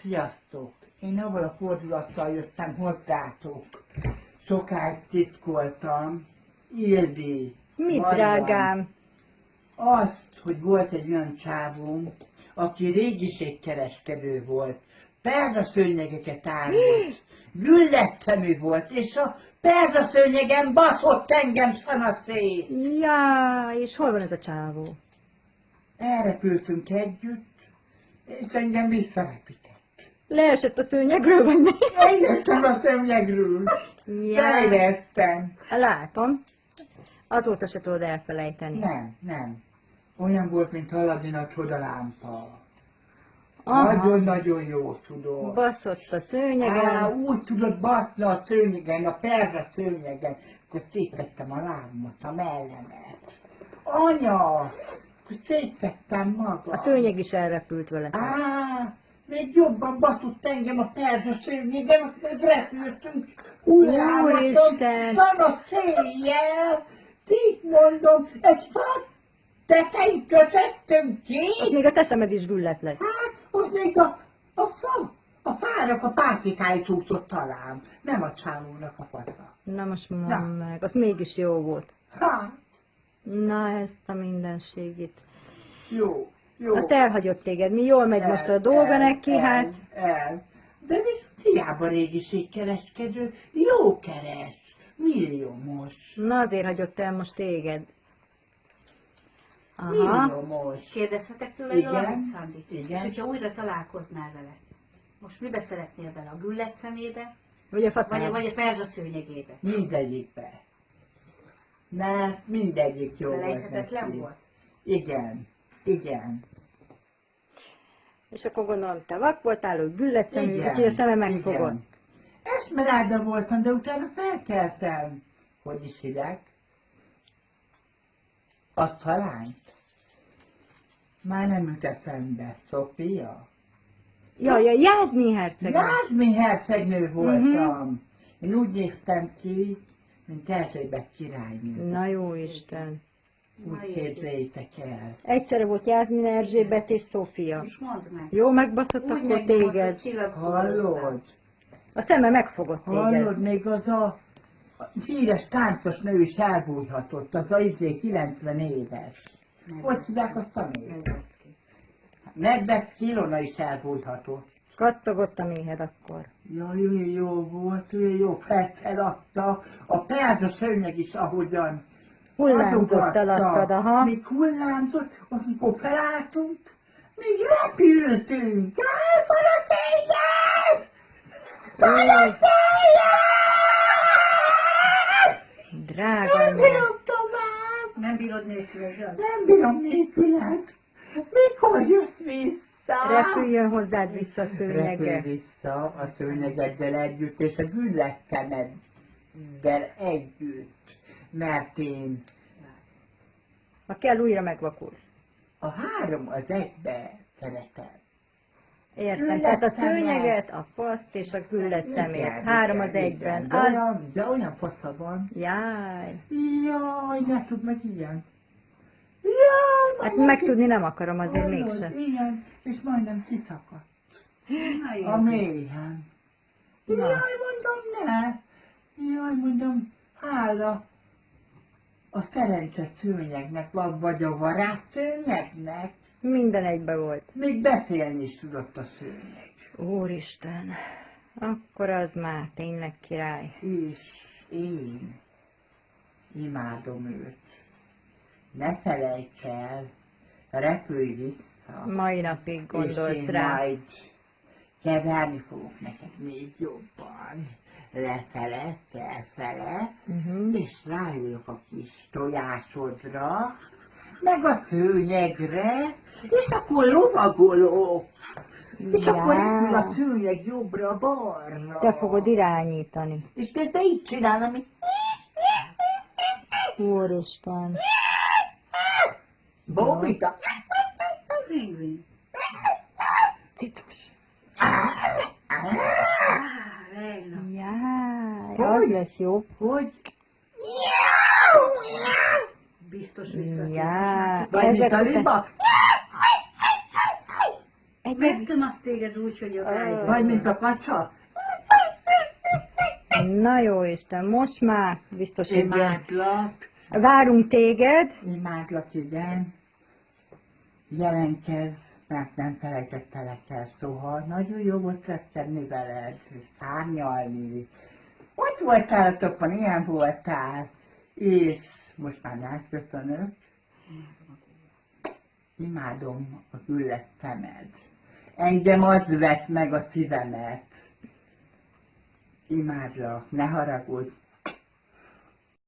Sziasztok! Én avval a fordulattal jöttem hozzátok. Sokáig titkoltam. Ildi. Mit, Marian, drágám? azt, hogy volt egy olyan csávóm, aki régiségkereskedő volt. Perzsaszőnyegeket árult. Gülletszemű volt, és a perzsaszőnyegen baszott engem szanaszét. Ja, és hol van ez a csávó? Elrepültünk együtt, és engem visszarepített. Leesett a szőnyegről, vagy mi? Eljöttem a szőnyegről. Ja. Fejlesztem. Látom. Azóta se tudod elfelejteni. Nem. Olyan volt, mint Aladin a csodalámpa. Aha. Nagyon-nagyon jó tudom. Baszott a szőnyegen. Úgy tudod baszni a szőnyegen, a perzsa szőnyegen. Akkor széttettem a lábamat, a mellemet. Anya! Akkor széttettem magam. A szőnyeg is elrepült vele. Még jobban baszott engem a perzsa szőnyegen, azt repültünk hullámokon, Úristen! szana széjjel. Így mondom, egy fát tetején kötöttünk ki. Ott még a teszemed is güllett lett. Hát, az még a fának a pácikája csúszott talán, nem a csálónak a fasza. Na most mondom meg, az mégis jó volt. Na ezt a mindenségit. Jó. Azt elhagyott téged, mi jól megy most a dolga neki, hát. De viszont hiába régiségkereskedő, jó keres, milliómos. Na azért hagyott el most téged. Aha. Milliómos. Kérdezhetek tőle Igen, valamit, Szandi? igen. És hogyha újra találkoznál vele, most mibe szeretnél bele? A güllet szemébe? Vagy a faszába. Vagy a perzsa szőnyegébe? Mindegyikbe. Mert mindegyik jó volt Felejthetetlen neki. volt? Igen. És akkor gondolom, te vak voltál, hogy gülletszemű, Igen, úgyhogy a szeme megfogott. igen. Esmeralda voltam, de utána felkeltem. Hogy is hívják? Azt a lányt. Már nem jut eszembe. Szofia? Jaj, Jászmin herceg. Jászmin hercegnő voltam. Én úgy néztem ki, mint Erzsébet királynő. Na jó Isten. Úgy képzeljétek el. Egyszerre volt Jászmin, Erzsébet és Szófia. És mondd meg. Jó megbaszott Úgy akkor megnyomod, hogy téged. Hallod? A szeme megfogott téged. Hallod, még az a híres táncos nő is elbújhatott, az a 90 éves. Hogy hívják azt a nőt? Nedvecki Ilona is elbújhatott. Kattogott a méhed akkor. Jaj, olyan jó volt, olyan jó felfeladta. A perzsa szőnyeg is ahogyan Hullámzott adogatta. alattad, aha. Még hullámzott, amikor felálltunk, még repültünk. Jaj, szanaszéjjel! Szanaszéjjel! Drága Nem anyám. bírom tovább! Nem bírod nélkülözöd? Nem bírom nélküled! Mikor jössz vissza? Repüljön hozzád vissza a Repülj szőnyege. vissza a szőnyegeddel együtt, és a güllettemeddel együtt, mert én Ha kell, újra megvakulsz. a 3 az 1-be szeretem. Értem, tehát a szőnyeget, a faszt és a gülletszemét. Igen, 3 az igen, 1-ben. igen. De olyan fasza van. Jaj. Jaj, ne tudd meg ilyen. Jaj, Hát megtudni nem akarom azért hallod, mégse. ilyen, és majdnem kiszakadt. Na jó. A mélyen. Na. Jaj, mondom, ne. Jaj, mondom, hála a szerencse szőnyegnek, vagy a varázs szőnyegnek. Minden egybe volt. Még beszélni is tudott a szőnyeg. Úristen. Akkor az már tényleg király. És én imádom őt. Ne felejts el, repülj vissza. Mai napig És gondolt én rá. majd keverni fogok neked még jobban. Lefele, felfele, és ráülök a kis tojásodra, meg a szőnyegre, és akkor lovagolok. És akkor repül a szőnyeg jobbra-balra. Te fogod irányítani. És közben így csinálom, hogy Úristen. Bóbita. Pingvin. Cicus. Lejna. Jaj, Hogy? az lesz jó. Hogy? Biztos visszatér. Jaj. Vagy mint a Ezek liba? egy Megvettem azt téged úgy, hogy odáig. Vagy mint a kacsa. Na jó Isten, most már biztos, hogy jön. Imádlak. Várunk téged. Imádlak, igen. Jelentkezz, mert nem felejtettelek el soha. Nagyon jó volt rettenni veled, szárnyalni. Ott voltál a topon, ilyen voltál. És most már megköszönök. Imádom a güllett szemed. Engem az vett meg a szívemet. Imádlak, ne haragudj,